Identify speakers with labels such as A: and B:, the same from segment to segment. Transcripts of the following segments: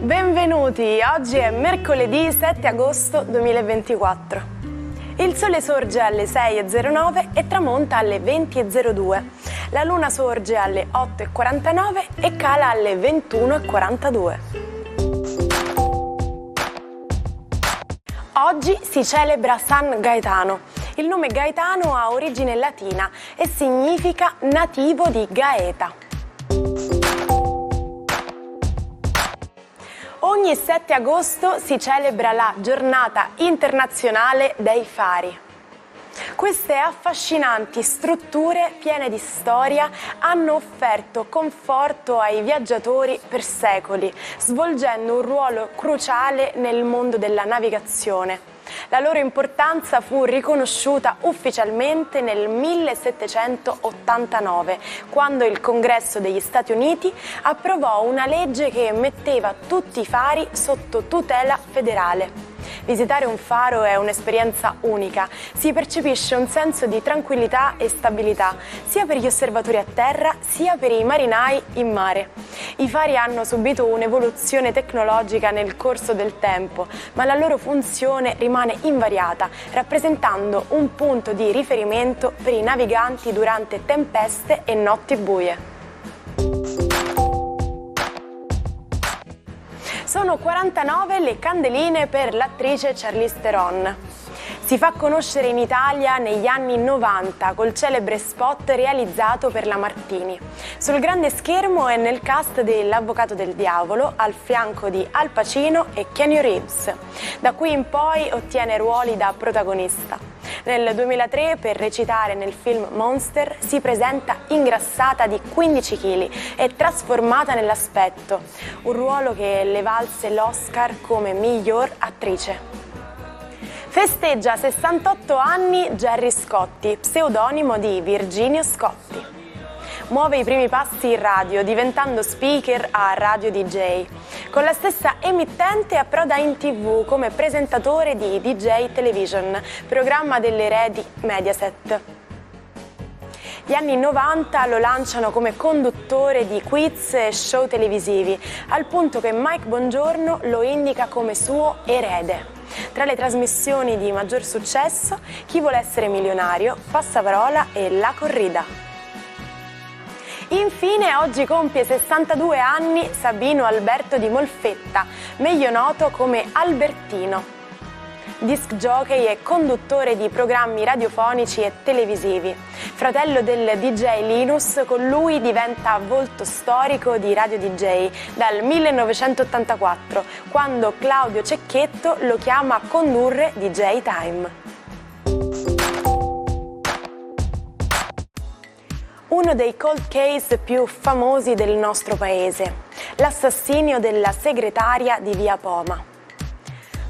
A: Benvenuti, oggi è mercoledì 7 agosto 2024. Il sole sorge alle 6:09 e tramonta alle 20:02. La luna sorge alle 8:49 e cala alle 21:42. Oggi si celebra San Gaetano. Il nome Gaetano ha origine latina e significa nativo di Gaeta. Ogni 7 agosto si celebra la Giornata internazionale dei fari. Queste affascinanti strutture piene di storia hanno offerto conforto ai viaggiatori per secoli, svolgendo un ruolo cruciale nel mondo della navigazione. La loro importanza fu riconosciuta ufficialmente nel 1789, quando il Congresso degli Stati Uniti approvò una legge che metteva tutti i fari sotto tutela federale. Visitare un faro è un'esperienza unica, si percepisce un senso di tranquillità e stabilità, sia per gli osservatori a terra, sia per i marinai in mare. I fari hanno subito un'evoluzione tecnologica nel corso del tempo, ma la loro funzione rimane invariata, rappresentando un punto di riferimento per i naviganti durante tempeste e notti buie. Sono 49 le candeline per l'attrice Charlize Theron. Si fa conoscere in Italia negli anni 90 col celebre spot realizzato per la Martini. Sul grande schermo è nel cast dell'Avvocato del Diavolo, al fianco di Al Pacino e Keanu Reeves. Da qui in poi ottiene ruoli da protagonista. Nel 2003, per recitare nel film Monster, si presenta ingrassata di 15 kg e trasformata nell'aspetto, un ruolo che le valse l'Oscar come miglior attrice. Festeggia 68 anni Gerry Scotti, pseudonimo di Virginio Scotti. Muove i primi passi in radio, diventando speaker a Radio DJ. Con la stessa emittente approda in TV come presentatore di DJ Television, programma delle reti Mediaset. Gli anni 90 lo lanciano come conduttore di quiz e show televisivi, al punto che Mike Bongiorno lo indica come suo erede. Tra le trasmissioni di maggior successo, Chi vuole essere milionario, Passaparola e La corrida. Infine, oggi compie 62 anni Sabino Alberto di Molfetta, meglio noto come Albertino. Disc jockey e conduttore di programmi radiofonici e televisivi. Fratello del DJ Linus, con lui diventa volto storico di Radio DJ dal 1984, quando Claudio Cecchetto lo chiama a condurre DJ Time. Uno dei cold case più famosi del nostro paese, l'assassinio della segretaria di Via Poma.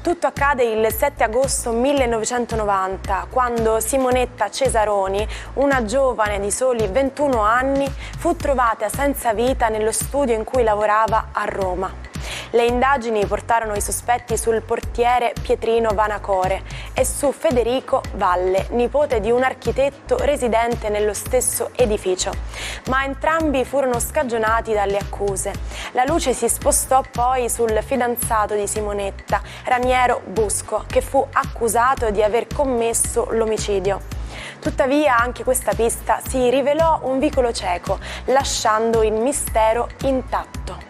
A: Tutto accade il 7 agosto 1990, quando Simonetta Cesaroni, una giovane di soli 21 anni, fu trovata senza vita nello studio in cui lavorava a Roma. Le indagini portarono i sospetti sul portiere Pietrino Vanacore e su Federico Valle, nipote di un architetto residente nello stesso edificio, ma entrambi furono scagionati dalle accuse. La luce si spostò poi sul fidanzato di Simonetta, Raniero Busco, che fu accusato di aver commesso l'omicidio. Tuttavia anche questa pista si rivelò un vicolo cieco, lasciando il mistero intatto.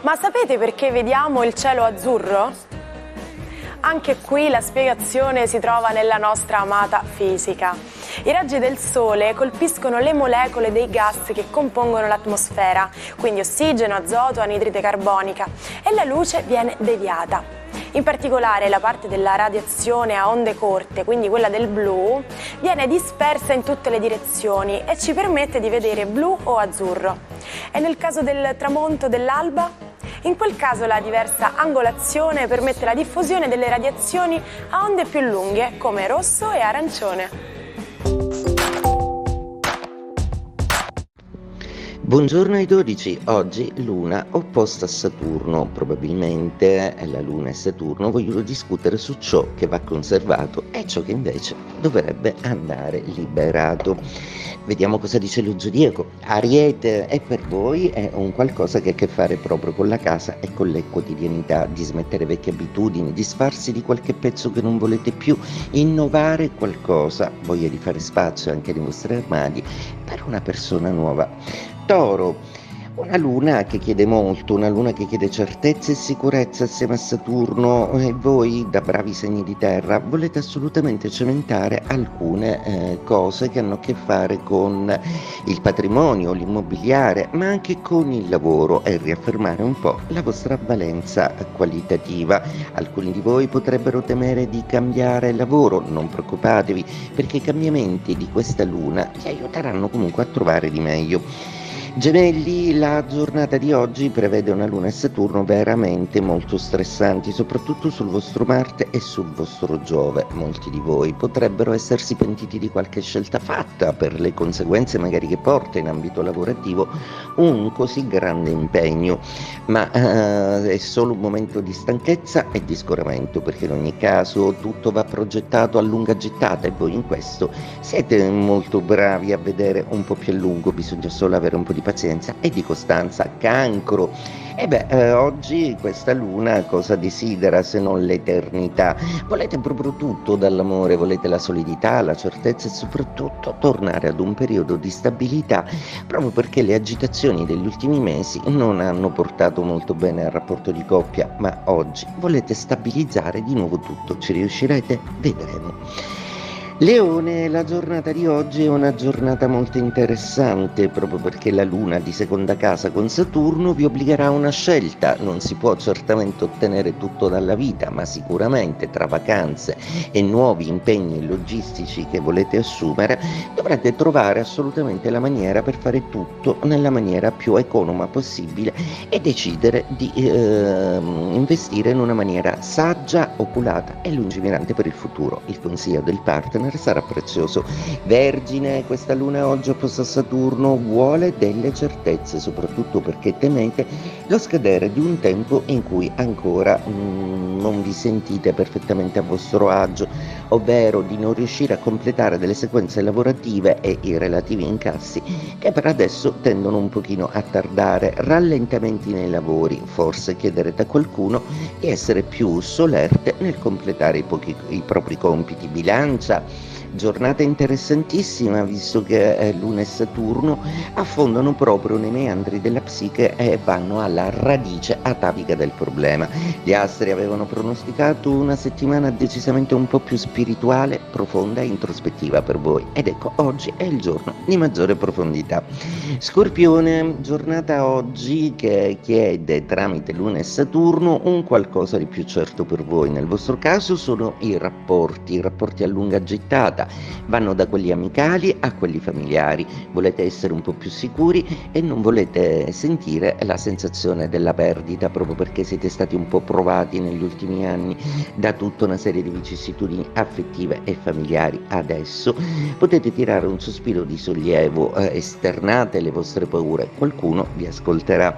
A: Ma sapete perché vediamo il cielo azzurro? Anche qui la spiegazione si trova nella nostra amata fisica. I raggi del Sole colpiscono le molecole dei gas che compongono l'atmosfera, quindi ossigeno, azoto, anidride carbonica, e la luce viene deviata. In particolare la parte della radiazione a onde corte, quindi quella del blu, viene dispersa in tutte le direzioni e ci permette di vedere blu o azzurro. E nel caso del tramonto dell'alba? In quel caso la diversa angolazione permette la diffusione delle radiazioni a onde più lunghe, come rosso e arancione.
B: Buongiorno ai 12, oggi Luna opposta a Saturno, probabilmente la Luna e Saturno vogliono discutere su ciò che va conservato e ciò che invece dovrebbe andare liberato. Vediamo cosa dice lo zodiaco. Ariete, e per voi è un qualcosa che ha a che fare proprio con la casa e con le quotidianità, di smettere vecchie abitudini, di sfarsi di qualche pezzo che non volete più, innovare qualcosa, voglia di fare spazio anche nei vostri armadi per una persona nuova. Toro, una luna che chiede molto, una luna che chiede certezza e sicurezza assieme a Saturno, e voi da bravi segni di terra volete assolutamente cementare alcune cose che hanno a che fare con il patrimonio, l'immobiliare, ma anche con il lavoro, e riaffermare un po' la vostra valenza qualitativa. Alcuni di voi potrebbero temere di cambiare lavoro, non preoccupatevi, perché i cambiamenti di questa luna vi aiuteranno comunque a trovare di meglio. Gemelli, la giornata di oggi prevede una Luna e Saturno veramente molto stressanti, soprattutto sul vostro Marte e sul vostro Giove. Molti di voi potrebbero essersi pentiti di qualche scelta fatta per le conseguenze magari che porta in ambito lavorativo un così grande impegno, ma è solo un momento di stanchezza e di scoramento, perché in ogni caso tutto va progettato a lunga gittata e voi in questo siete molto bravi a vedere un po' più a lungo, bisogna solo avere un po' di pazienza e di costanza. Cancro, oggi questa luna cosa desidera se non l'eternità? Volete proprio tutto dall'amore, volete la solidità, la certezza e soprattutto tornare ad un periodo di stabilità, proprio perché le agitazioni degli ultimi mesi non hanno portato molto bene al rapporto di coppia, ma oggi volete stabilizzare di nuovo tutto. Ci riuscirete? Vedremo. Leone, la giornata di oggi è una giornata molto interessante, proprio perché la Luna di seconda casa con Saturno vi obbligherà a una scelta. Non si può certamente ottenere tutto dalla vita, ma sicuramente tra vacanze e nuovi impegni logistici che volete assumere dovrete trovare assolutamente la maniera per fare tutto nella maniera più economa possibile e decidere di investire in una maniera saggia, oculata e lungimirante per il futuro. Il consiglio del partner sarà prezioso. Vergine, questa luna oggi opposta a Saturno vuole delle certezze, soprattutto perché temete lo scadere di un tempo in cui ancora non vi sentite perfettamente a vostro agio, ovvero di non riuscire a completare delle sequenze lavorative e i relativi incassi che per adesso tendono un pochino a tardare. Rallentamenti nei lavori, forse chiederete a qualcuno di essere più solerte nel completare i propri compiti. Bilancia, giornata interessantissima, visto che Luna e Saturno affondano proprio nei meandri della psiche e vanno alla radice atavica del problema. Gli astri avevano pronosticato una settimana decisamente un po' più spirituale, profonda e introspettiva per voi, ed ecco, oggi è il giorno di maggiore profondità. Scorpione, giornata oggi che chiede tramite Luna e Saturno un qualcosa di più certo per voi. Nel vostro caso sono i rapporti a lunga gittata, vanno da quelli amicali a quelli familiari. Volete essere un po' più sicuri e non volete sentire la sensazione della perdita, proprio perché siete stati un po' provati negli ultimi anni da tutta una serie di vicissitudini affettive e familiari. Adesso potete tirare un sospiro di sollievo, esternate le vostre paure, qualcuno vi ascolterà.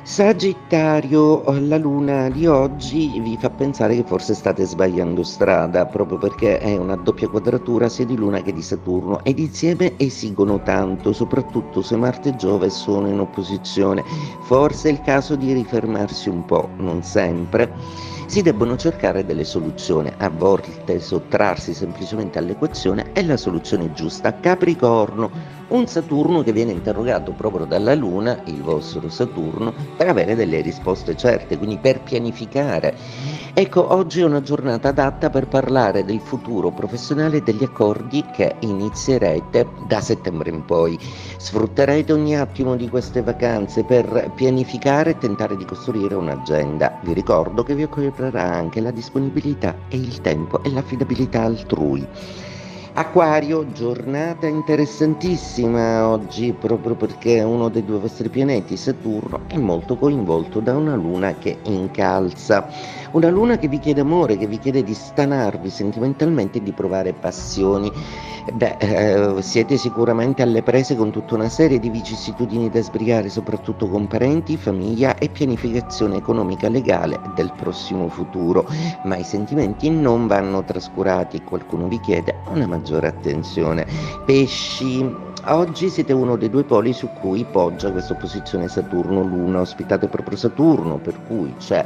B: Sagittario, la luna di oggi vi fa pensare che forse state sbagliando strada, proprio perché è una doppia quadratura sia di Luna che di Saturno, ed insieme esigono tanto, soprattutto se Marte e Giove sono in opposizione. Forse è il caso di rifermarsi un po', non sempre. Si debbono cercare delle soluzioni, a volte sottrarsi semplicemente all'equazione è la soluzione giusta. Capricorno, un Saturno che viene interrogato proprio dalla Luna, il vostro Saturno, per avere delle risposte certe, quindi per pianificare. Ecco, oggi è una giornata adatta per parlare del futuro professionale e degli accordi che inizierete da settembre in poi. Sfrutterete ogni attimo di queste vacanze per pianificare e tentare di costruire un'agenda. Vi ricordo che vi occorrerà anche la disponibilità e il tempo e l'affidabilità altrui. Acquario, giornata interessantissima oggi proprio perché uno dei due vostri pianeti, Saturno, è molto coinvolto da una luna che incalza. Una luna che vi chiede amore, che vi chiede di stanarvi sentimentalmente e di provare passioni. Siete sicuramente alle prese con tutta una serie di vicissitudini da sbrigare, soprattutto con parenti, famiglia e pianificazione economica legale del prossimo futuro. Ma i sentimenti non vanno trascurati, qualcuno vi chiede una maggiore attenzione. Pesci, oggi siete uno dei due poli su cui poggia questa opposizione Saturno-Luna, ospitate proprio Saturno, per cui c'è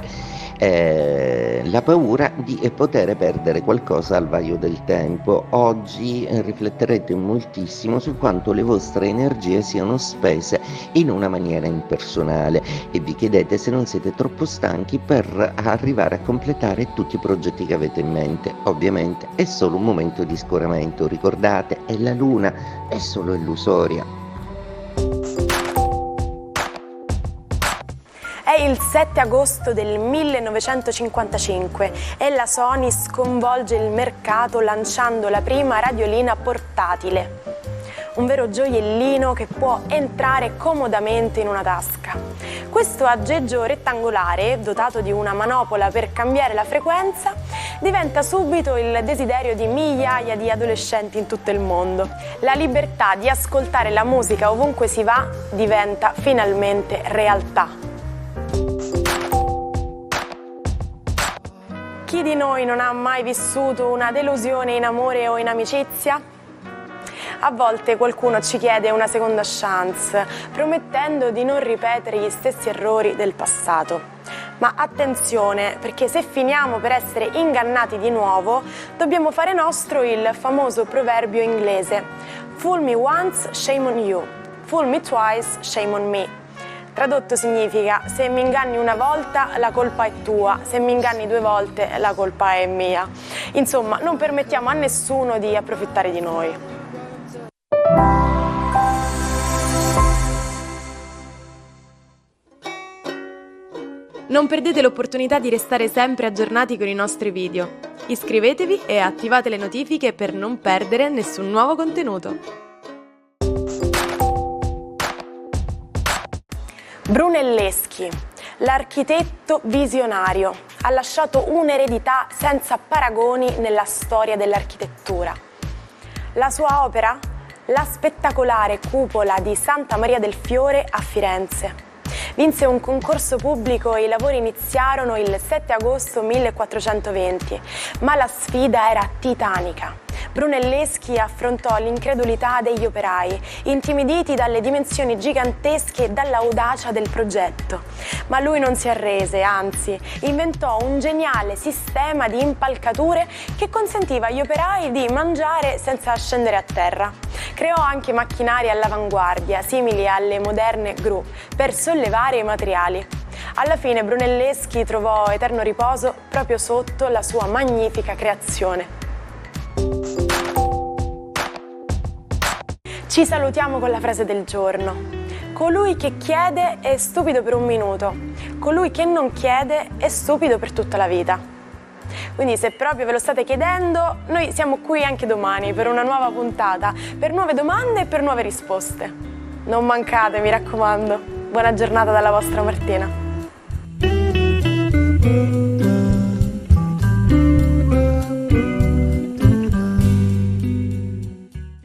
B: la paura di poter perdere qualcosa al vaio del tempo. Oggi rifletterete moltissimo su quanto le vostre energie siano spese in una maniera impersonale e vi chiedete se non siete troppo stanchi per arrivare a completare tutti i progetti che avete in mente. Ovviamente è solo un momento di scoramento, ricordate, è la luna, è solo illusoria.
A: È il 7 agosto del 1955 e la Sony sconvolge il mercato lanciando la prima radiolina portatile. Un vero gioiellino che può entrare comodamente in una tasca. Questo aggeggio rettangolare, dotato di una manopola per cambiare la frequenza, diventa subito il desiderio di migliaia di adolescenti in tutto il mondo. La libertà di ascoltare la musica ovunque si va diventa finalmente realtà. Chi di noi non ha mai vissuto una delusione in amore o in amicizia? A volte qualcuno ci chiede una seconda chance, promettendo di non ripetere gli stessi errori del passato. Ma attenzione, perché se finiamo per essere ingannati di nuovo, dobbiamo fare nostro il famoso proverbio inglese: "Fool me once, shame on you. Fool me twice, shame on me." Tradotto significa: se mi inganni una volta la colpa è tua, se mi inganni due volte la colpa è mia. Insomma, non permettiamo a nessuno di approfittare di noi. Non perdete l'opportunità di restare sempre aggiornati con i nostri video. Iscrivetevi e attivate le notifiche per non perdere nessun nuovo contenuto. Brunelleschi, l'architetto visionario, ha lasciato un'eredità senza paragoni nella storia dell'architettura. La sua opera? La spettacolare cupola di Santa Maria del Fiore a Firenze. Vinse un concorso pubblico e i lavori iniziarono il 7 agosto 1420, ma la sfida era titanica. Brunelleschi affrontò l'incredulità degli operai, intimiditi dalle dimensioni gigantesche e dall'audacia del progetto. Ma lui non si arrese, anzi, inventò un geniale sistema di impalcature che consentiva agli operai di mangiare senza scendere a terra. Creò anche macchinari all'avanguardia, simili alle moderne gru, per sollevare i materiali. Alla fine Brunelleschi trovò eterno riposo proprio sotto la sua magnifica creazione. Ci salutiamo con la frase del giorno. Colui che chiede è stupido per un minuto, colui che non chiede è stupido per tutta la vita. Quindi se proprio ve lo state chiedendo, noi siamo qui anche domani per una nuova puntata, per nuove domande e per nuove risposte. Non mancate, mi raccomando. Buona giornata dalla vostra Martina.